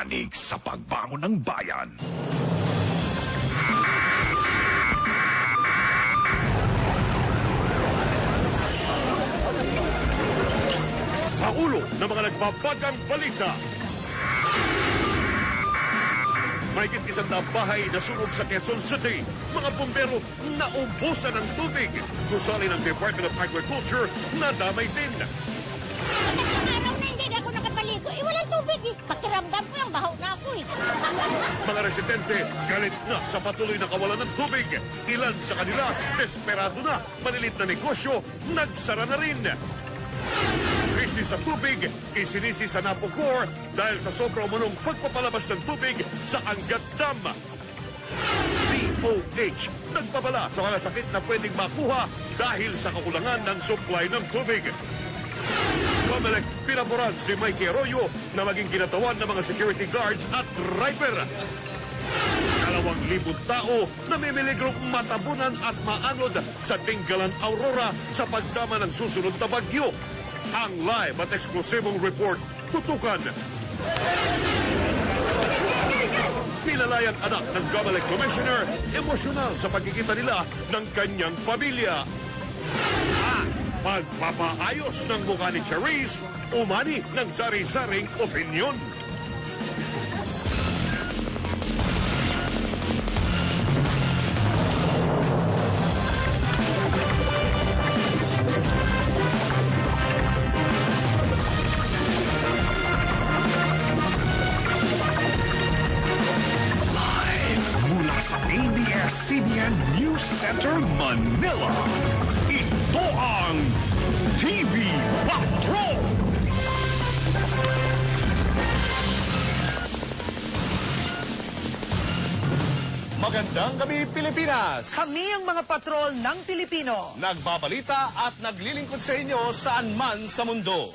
panig sa pagbangon ng bayan. Sa ulo ng mga nagbabagang balita. Mahigit 100 bahay na sunog sa Quezon City. Mga bumbero naubusan ng tubig. Gusali ng Department of Agriculture na damay din. Araw na hindi ako nakapaligo. Walang tubig eh. Pakiramdam ko yung bahaw na ako eh. Mga residente galit na sa patuloy na kawalan ng tubig. Ilan sa kanila desperado na. Malilit na negosyo nagsara na rin. Krisis sa tubig, isinisi sa Napocor dahil sa sobra umunong pagpapalabas ng tubig sa Angat Dam. DOH, nagpabala sa mga sakit na pwedeng makuha dahil sa kakulangan ng supply ng tubig. Comelec, pinaboran si Mikey Arroyo na maging kinatawan ng mga security guards at driver. 2,000 tao namimiligrong matabunan at maanod sa Dingalan, Aurora sa pagdama ng susunod na bagyo. Ang live at eksklusibong report, tutukan. Pinalayang anak ng Comelec Commissioner, emosyonal sa pagkikita nila ng kanyang pamilya. Pagpapaayos ng mukha ni Charisse, umani ng sari-saring opinyon. ABS-CBN News Center, Manila. Ito ang TV Patrol! Magandang gabi, Pilipinas! Kami ang mga patrol ng Pilipino. Nagbabalita at naglilingkod sa inyo saan man sa mundo.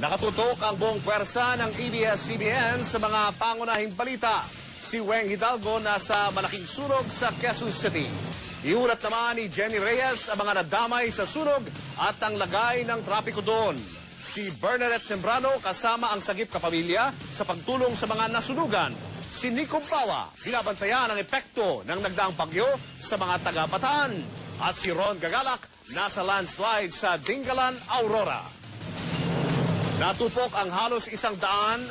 Nakatutok ang buong pwersa ng ABS-CBN sa mga pangunahing balita. Si Weng Hidalgo nasa malaking sunog sa Quezon City. Iulat naman ni Jenny Reyes ang mga nadamay sa sunog at ang lagay ng trapiko doon. Si Bernadette Sembrano kasama ang sagip kapamilya sa pagtulong sa mga nasunugan. Si Nico Pawa, binabantayan ang epekto ng nagdaang bagyo sa mga taga-Bataan. At si Ron Gagalak, nasa landslide sa Dingalan, Aurora. Natupok ang halos 150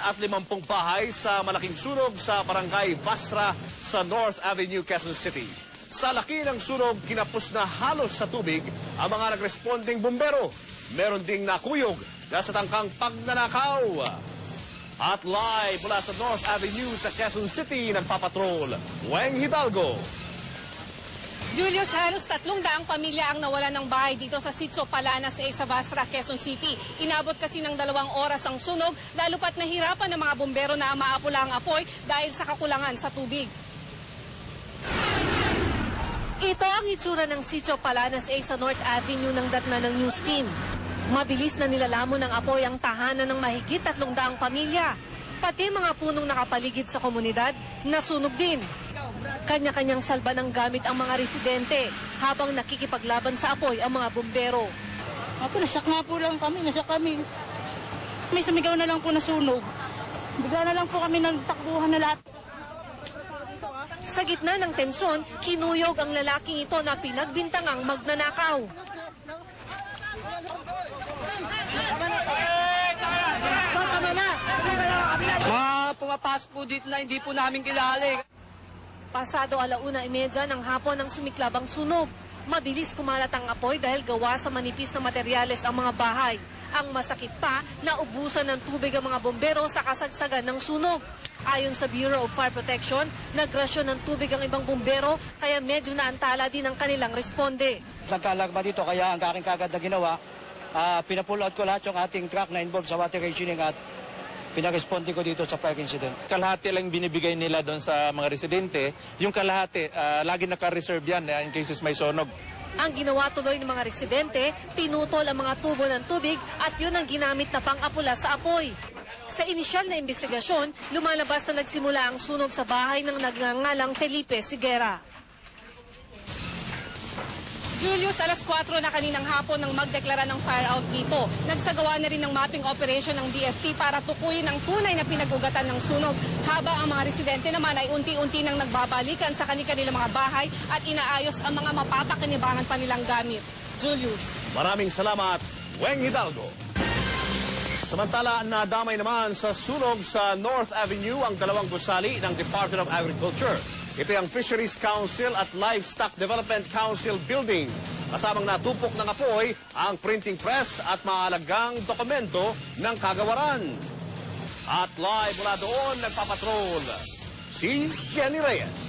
bahay sa malaking sunog sa barangay Basra sa North Avenue, Quezon City. Sa laki ng sunog, kinapos na halos sa tubig ang mga nagresponding bumbero. Meron ding nakuyog na sa tangkang pagnanakaw. At live mula sa North Avenue sa Quezon City, nagpapatrol, Weng Hidalgo. Julius, halos 300 pamilya ang nawala ng bahay dito sa Sitio Palanas sa Basra, Quezon City. Inabot kasi ng 2 oras ang sunog, lalo pat nahirapan ng mga bumbero na maapula ang apoy dahil sa kakulangan sa tubig. Ito ang itsura ng Sitio Palanas sa North Avenue ng datna ng news team. Mabilis na nilalamon ng apoy ang tahanan ng mahigit 300 pamilya. Pati mga punong nakapaligid sa komunidad, nasunog din. Kanya-kanyang salba ng gamit ang mga residente habang nakikipaglaban sa apoy ang mga bumbero. Nasak nga po lang kami, May sumigaw na lang po na sunog. Bigla na lang po kami nagtakbuhan na lahat. Sa gitna ng tensyon, kinuyog ang lalaking ito na pinagbintangang magnanakaw. Pumapasok po dito na hindi po namin kilala. Pasado 1:30 ng hapon ang sumiklab ang sunog. Mabilis kumalat ang apoy dahil gawa sa manipis na materyales ang mga bahay. Ang masakit pa, naubusan ng tubig ang mga bombero sa kasagsagan ng sunog. Ayon sa Bureau of Fire Protection, nagrasyon ng tubig ang ibang bombero kaya medyo naantala din ang kanilang responde. Nagkalagba dito kaya ang aking kagad na ginawa, pinapull out ko lahat yung ating truck na involved sa water rationing at pinag-responde ko dito sa fire incident. Kalahati lang binibigay nila doon sa mga residente. Yung kalahati, lagi naka-reserve yan in cases may sunog. Ang ginawa tuloy ng mga residente, pinutol ang mga tubo ng tubig at yun ang ginamit na pang-apula sa apoy. Sa inisyal na investigasyon, lumalabas na nagsimula ang sunog sa bahay ng nagngangalang Felipe Sigera. Julius, alas 4 na kaninang hapon nang magdeklara ng fire out dito. Nagsagawa na rin ng mapping operation ng DFP para tukuyin ang tunay na pinag-ugatan ng sunog, habang ang mga residente naman ay unti-unti nang nagbabalikan sa kanilang mga bahay at inaayos ang mga mapapakinabangan pa nilang gamit. Julius. Maraming salamat, Weng Hidalgo. Samantala, nadamay naman sa sunog sa North Avenue ang dalawang gusali ng Department of Agriculture. Ito ang Fisheries Council at Livestock Development Council Building. Kasamang natupok ng apoy ang printing press at mahalagang dokumento ng kagawaran. At live mula doon, nagpapatrol si Jenny Reyes.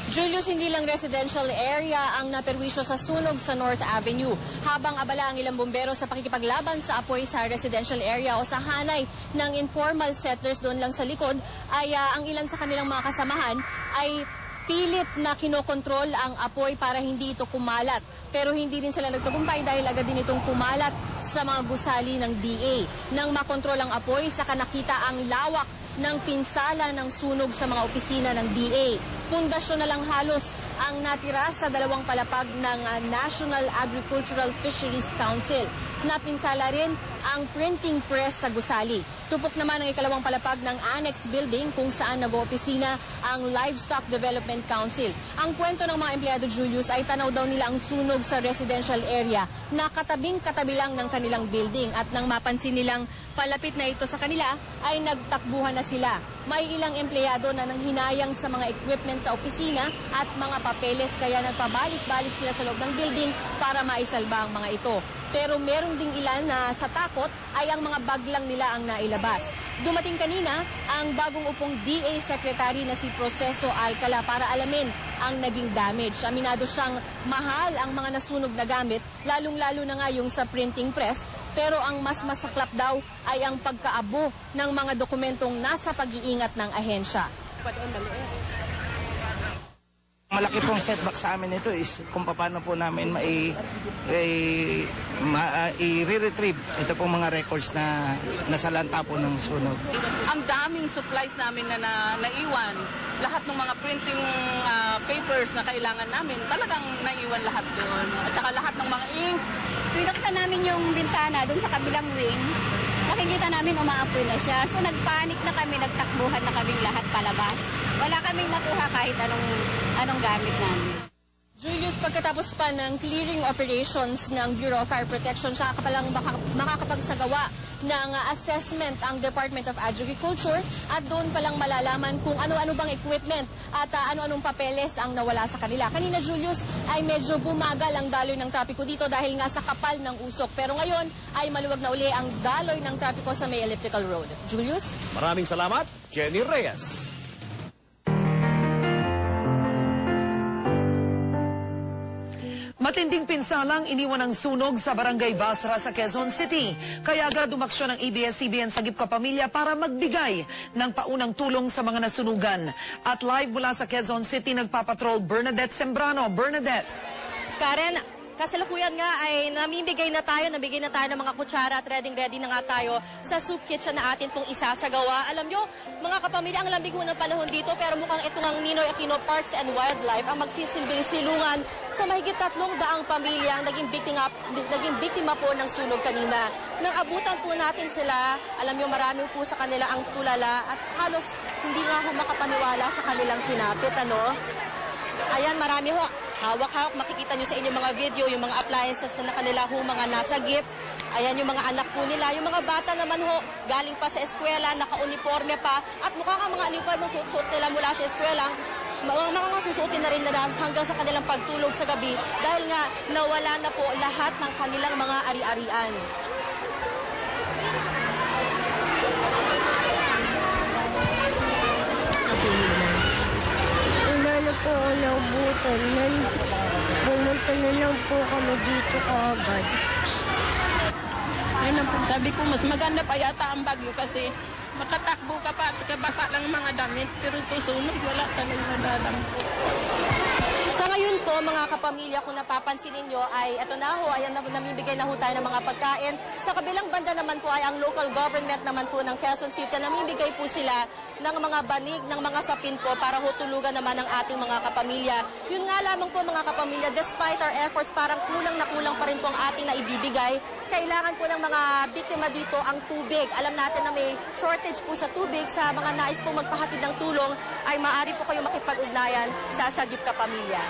Julius, hindi lang residential area ang naperwisyo sa sunog sa North Avenue. Habang abala ang ilang bumbero sa pakikipaglaban sa apoy sa residential area o sa hanay ng informal settlers doon lang sa likod, ay ang ilan sa kanilang mga kasamahan ay pilit na kinokontrol ang apoy para hindi ito kumalat. Pero hindi rin sila nagtagumpay dahil agad din itong kumalat sa mga gusali ng DA. Nang makontrol ang apoy, saka nakita ang lawak ng pinsala ng sunog sa mga opisina ng DA. Pundasyon na lang halos ang natira sa dalawang palapag ng National Agricultural Fisheries Council. Napinsala rin ang printing press sa gusali. Tupok naman ang ikalawang palapag ng annex building kung saan nag-oopisina ang Livestock Development Council. Ang kwento ng mga empleyado, Julius, ay tanaw daw nila ang sunog sa residential area na katabing-katabi lang ng kanilang building, at nang mapansin nilang palapit na ito sa kanila ay nagtakbuhan na sila. May ilang empleyado na nanghinayang sa mga equipment sa opisina at mga papeles, kaya nagpabalik-balik sila sa loob ng building para maisalba ang mga ito. Pero merong ding ilan na sa takot ay ang mga bag lang nila ang nailabas. Dumating kanina ang bagong upong DA Secretary na si Proceso Alcala para alamin ang naging damage. Aminado siyang mahal ang mga nasunog na gamit, lalong-lalo na nga yung sa printing press. Pero ang mas masaklap daw ay ang pagkaabo ng mga dokumentong nasa pag-iingat ng ahensya. Malaki pong setback sa amin ito is kung paano po namin i-retrieve ito pong mga records na nasalanta po ng sunog. Ang daming supplies namin na naiwan. Lahat ng mga printing papers na kailangan namin, talagang naiwan lahat doon. At saka lahat ng mga ink. Pinuksan namin yung bintana doon sa kabilang wing. Nakikita namin umaapoy na siya. So nagpanik na kami, nagtakbuhan na kaming lahat palabas. Wala kaming nakuha kahit anong gamit namin. Julius, pagkatapos pa ng clearing operations ng Bureau of Fire Protection, saka pa lang makakapagsagawa ng assessment ang Department of Agriculture, at doon pa lang malalaman kung ano-ano bang equipment at ano-anong papeles ang nawala sa kanila. Kanina, Julius, ay medyo bumagal ang daloy ng trapiko dito dahil nga sa kapal ng usok. Pero ngayon ay maluwag na uli ang daloy ng trapiko sa may elliptical road. Julius? Maraming salamat, Jenny Reyes. Matinding pinsalang iniwan ng sunog sa Barangay Basra sa Quezon City. Kaya agad umaksyon ng ABS-CBN Sagip Kapamilya para magbigay ng paunang tulong sa mga nasunugan. At live mula sa Quezon City, nagpapatrol Bernadette Sembrano. Bernadette. Karen, kasalukuyan nga ay nabigay na tayo ng mga kutsara at ready na nga tayo sa soup kitchen na atin pong isasagawa. Alam nyo, mga kapamilya, ang lambing ho ng panahon dito, pero mukhang ito ang Ninoy Aquino Parks and Wildlife ang magsisilbing silungan sa mahigit 300 pamilya ang naging biktima po ng sunog kanina. Nang abutan po natin sila, alam nyo, marami po sa kanila ang tulala at halos hindi nga ho makapaniwala sa kanilang sinapit, ano? Ayan, marami ho. Hawak-hawak, makikita nyo sa inyong mga video, yung mga appliances na kanila ho, mga nasagip. Ayan yung mga anak po nila. Yung mga bata naman ho, galing pa sa eskwela, naka-uniforme pa. At mukhang ang mga uniforme suot nila mula sa eskwela, mga susuotin na rin na hanggang sa kanilang pagtulog sa gabi. Dahil nga, nawala na po lahat ng kanilang mga ari-arian. Nasunog na. Wala po ako naubutan. Pumunta na lang po kami dito kaagad. Ayun po, sabi ko, mas maganda pa yata ang bagyo kasi makatakbo ka pa at saka basa lang mga damit. Pero ito sunog, wala talagang nadadampo. Sa ngayon po, mga kapamilya, kung napapansin ninyo, ay ito na ho, ayan na, namimigay na ho tayo ng mga pagkain. Sa kabilang banda naman po ay ang local government naman po ng Quezon City. Namimigay po sila ng mga banig, ng mga sapin po para ho tulugan naman ang ating mga kapamilya. Yun nga lamang po mga kapamilya, despite our efforts, parang kulang na kulang pa rin po ang ating naibibigay. Kailangan po ng mga biktima dito ang tubig. Alam natin na may shortage po sa tubig. Sa mga nais po magpahatid ng tulong, ay maaari po kayo makipag-ugnayan sa Sagip Kapamilya.